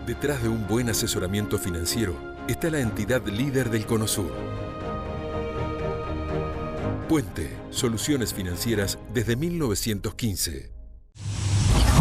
Detrás de un buen asesoramiento financiero está la entidad líder del Cono Sur. Puente, soluciones financieras desde 1915.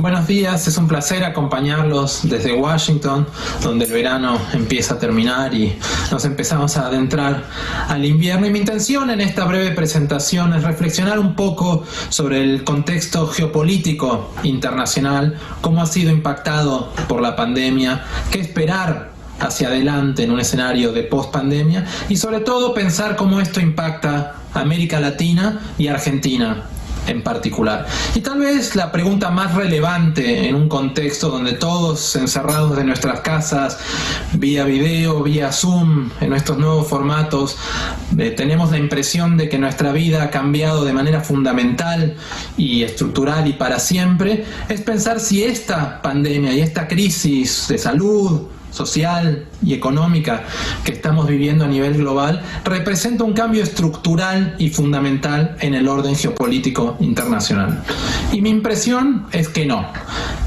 Buenos días, es un placer acompañarlos desde Washington, donde el verano empieza a terminar y nos empezamos a adentrar al invierno. Y mi intención en esta breve presentación es reflexionar un poco sobre el contexto geopolítico internacional, cómo ha sido impactado por la pandemia, qué esperar hacia adelante en un escenario de post-pandemia y sobre todo pensar cómo esto impacta a América Latina y Argentina en particular. Y tal vez la pregunta más relevante en un contexto donde todos encerrados en nuestras casas, vía video, vía Zoom, en estos nuevos formatos, tenemos la impresión de que nuestra vida ha cambiado de manera fundamental y estructural y para siempre, es pensar si esta pandemia y esta crisis de salud, social y económica que estamos viviendo a nivel global representa un cambio estructural y fundamental en el orden geopolítico internacional. Y mi impresión es que no.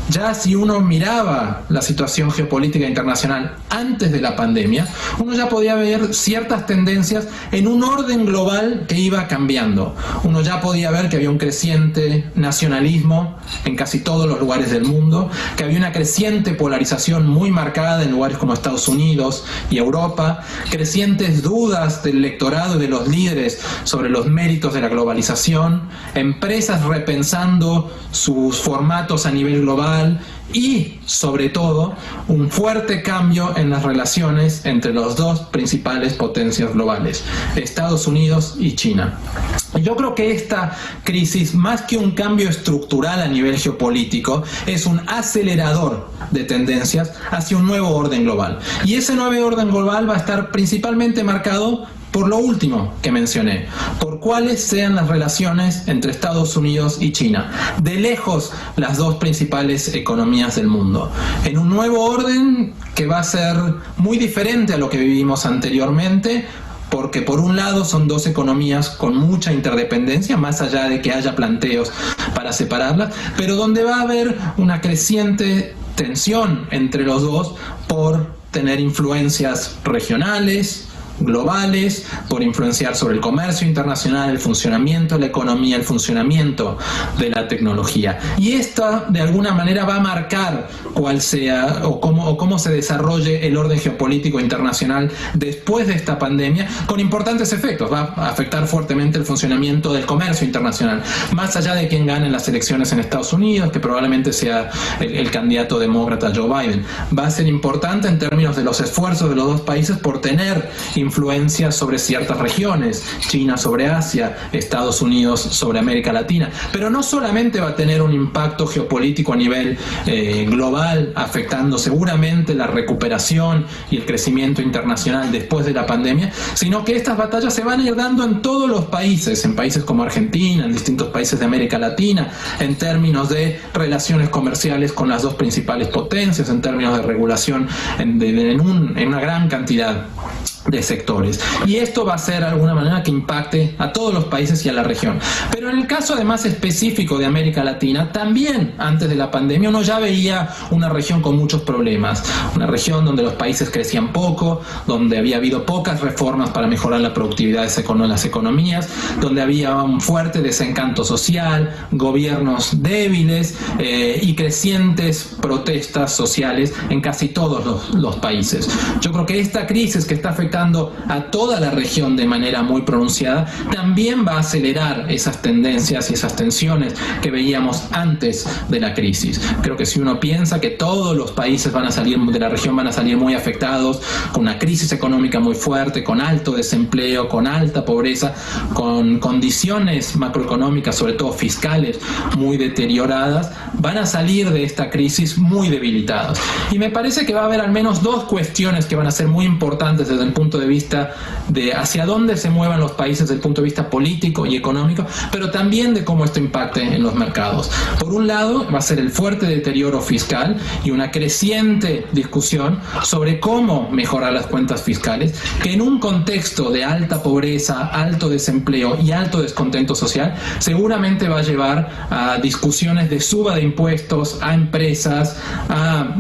Ya si uno miraba la situación geopolítica internacional antes de la pandemia, uno ya podía ver ciertas tendencias en un orden global que iba cambiando. Uno ya podía ver que había un creciente nacionalismo en casi todos los lugares del mundo, que había una creciente polarización muy marcada en lugares como Estados Unidos y Europa, crecientes dudas del electorado y de los líderes sobre los méritos de la globalización, empresas repensando sus formatos a nivel global y, sobre todo, un fuerte cambio en las relaciones entre las dos principales potencias globales, Estados Unidos y China. Yo creo que esta crisis, más que un cambio estructural a nivel geopolítico, es un acelerador de tendencias hacia un nuevo orden global. Y ese nuevo orden global va a estar principalmente marcado por lo último que mencioné, por cuáles sean las relaciones entre Estados Unidos y China. De lejos, las dos principales economías del mundo. En un nuevo orden que va a ser muy diferente a lo que vivimos anteriormente, porque por un lado son dos economías con mucha interdependencia, más allá de que haya planteos para separarlas, pero donde va a haber una creciente tensión entre los dos por tener influencias regionales, globales, por influenciar sobre el comercio internacional, el funcionamiento de la economía, el funcionamiento de la tecnología. Y esta de alguna manera va a marcar cuál sea o cómo se desarrolle el orden geopolítico internacional después de esta pandemia, con importantes efectos. Va a afectar fuertemente el funcionamiento del comercio internacional, más allá de quién gane las elecciones en Estados Unidos, que probablemente sea el candidato demócrata Joe Biden. Va a ser importante en términos de los esfuerzos de los dos países por tener influencia sobre ciertas regiones, China sobre Asia, Estados Unidos sobre América Latina, pero no solamente va a tener un impacto geopolítico a nivel global, afectando seguramente la recuperación y el crecimiento internacional después de la pandemia, sino que estas batallas se van a ir dando en todos los países, en países como Argentina, en distintos países de América Latina, en términos de relaciones comerciales con las dos principales potencias, en términos de regulación en una gran cantidad de sectores. Y esto va a ser de alguna manera que impacte a todos los países y a la región. Pero en el caso además específico de América Latina, también antes de la pandemia uno ya veía una región con muchos problemas, una región donde los países crecían poco, donde había habido pocas reformas para mejorar la productividad de las economías, donde había un fuerte desencanto social, gobiernos débiles y crecientes protestas sociales en casi todos los países. Yo creo que esta crisis que está afectando a toda la región de manera muy pronunciada, también va a acelerar esas tendencias y esas tensiones que veíamos antes de la crisis. Creo que si uno piensa que todos los países de la región van a salir muy afectados, con una crisis económica muy fuerte, con alto desempleo, con alta pobreza, con condiciones macroeconómicas, sobre todo fiscales, muy deterioradas, van a salir de esta crisis muy debilitados. Y me parece que va a haber al menos dos cuestiones que van a ser muy importantes desde el punto de vista de hacia dónde se muevan los países desde el punto de vista político y económico, pero también de cómo esto impacte en los mercados. Por un lado, va a ser el fuerte deterioro fiscal y una creciente discusión sobre cómo mejorar las cuentas fiscales, que en un contexto de alta pobreza, alto desempleo y alto descontento social, seguramente va a llevar a discusiones de suba de impuestos a empresas, a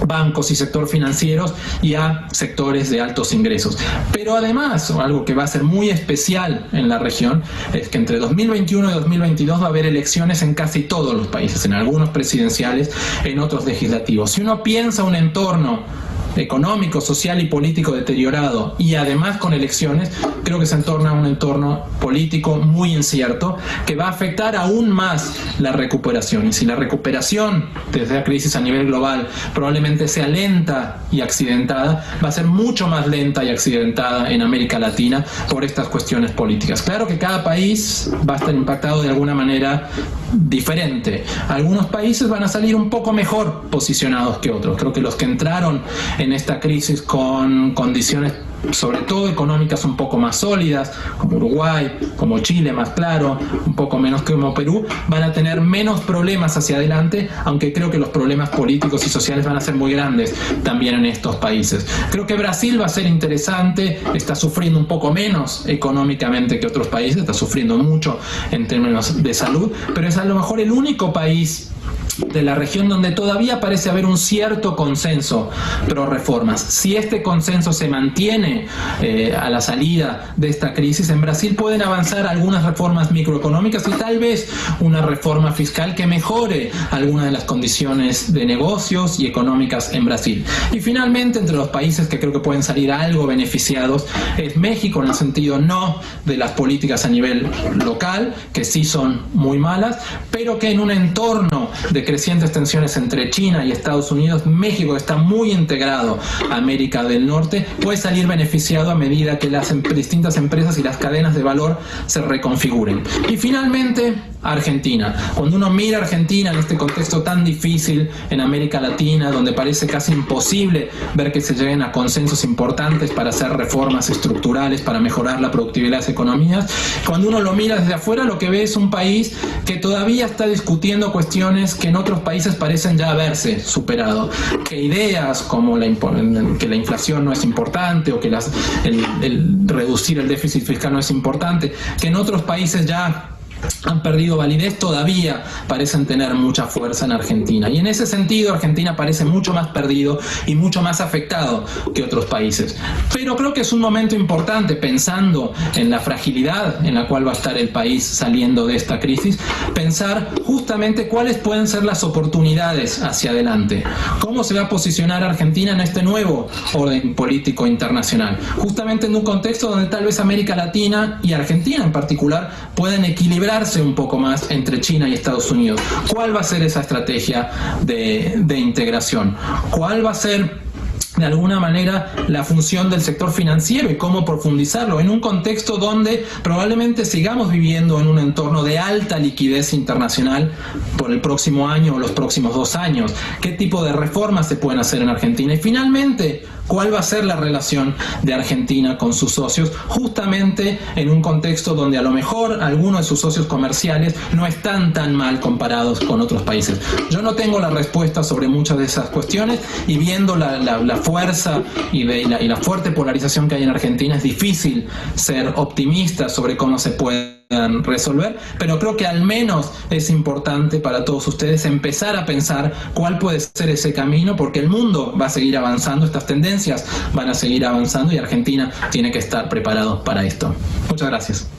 bancos y sector financieros y a sectores de altos ingresos. Pero además, algo que va a ser muy especial en la región, es que entre 2021 y 2022 va a haber elecciones en casi todos los países, en algunos presidenciales, en otros legislativos. Si uno piensa un entorno económico, social y político deteriorado y además con elecciones, creo que se entorna a un entorno político muy incierto que va a afectar aún más la recuperación. Y si la recuperación desde la crisis a nivel global probablemente sea lenta y accidentada, va a ser mucho más lenta y accidentada en América Latina por estas cuestiones políticas. Claro que cada país va a estar impactado de alguna manera diferente. Algunos países van a salir un poco mejor posicionados que otros. Creo que los que entraron en esta crisis con condiciones sobre todo económicas un poco más sólidas, como Uruguay, como Chile, más claro, un poco menos que como Perú, van a tener menos problemas hacia adelante, aunque creo que los problemas políticos y sociales van a ser muy grandes también en estos países. Creo que Brasil va a ser interesante, está sufriendo un poco menos económicamente que otros países, está sufriendo mucho en términos de salud, pero es a lo mejor el único país de la región donde todavía parece haber un cierto consenso pro reformas. Si este consenso se mantiene a la salida de esta crisis, en Brasil pueden avanzar algunas reformas microeconómicas y tal vez una reforma fiscal que mejore algunas de las condiciones de negocios y económicas en Brasil. Y finalmente, entre los países que creo que pueden salir algo beneficiados es México, en el sentido no de las políticas a nivel local, que sí son muy malas, pero que en un entorno de crecientes tensiones entre China y Estados Unidos, México está muy integrado a América del Norte, puede salir beneficiado a medida que las distintas empresas y las cadenas de valor se reconfiguren. Y finalmente, Argentina. Cuando uno mira a Argentina en este contexto tan difícil en América Latina, donde parece casi imposible ver que se lleguen a consensos importantes para hacer reformas estructurales, para mejorar la productividad de las economías, cuando uno lo mira desde afuera, lo que ve es un país que todavía está discutiendo cuestiones que en otros países parecen ya haberse superado, que ideas como que la inflación no es importante o que el reducir el déficit fiscal no es importante, que en otros países ya han perdido validez, todavía parecen tener mucha fuerza en Argentina. Y en ese sentido, Argentina parece mucho más perdido y mucho más afectado que otros países. Pero creo que es un momento importante, pensando en la fragilidad en la cual va a estar el país saliendo de esta crisis, pensar justamente cuáles pueden ser las oportunidades hacia adelante. ¿Cómo se va a posicionar Argentina en este nuevo orden político internacional? Justamente en un contexto donde tal vez América Latina y Argentina en particular pueden equilibrar un poco más entre China y Estados Unidos. ¿Cuál va a ser esa estrategia de integración? ¿Cuál va a ser de alguna manera la función del sector financiero y cómo profundizarlo en un contexto donde probablemente sigamos viviendo en un entorno de alta liquidez internacional por el próximo año o los próximos 2 años? ¿Qué tipo de reformas se pueden hacer en Argentina? Y finalmente, ¿cuál va a ser la relación de Argentina con sus socios, justamente en un contexto donde a lo mejor algunos de sus socios comerciales no están tan mal comparados con otros países? Yo no tengo la respuesta sobre muchas de esas cuestiones, y viendo la fuerza y la fuerte polarización que hay en Argentina, es difícil ser optimista sobre cómo se puede resolver, pero creo que al menos es importante para todos ustedes empezar a pensar cuál puede ser ese camino, porque el mundo va a seguir avanzando, estas tendencias van a seguir avanzando y Argentina tiene que estar preparado para esto. Muchas gracias.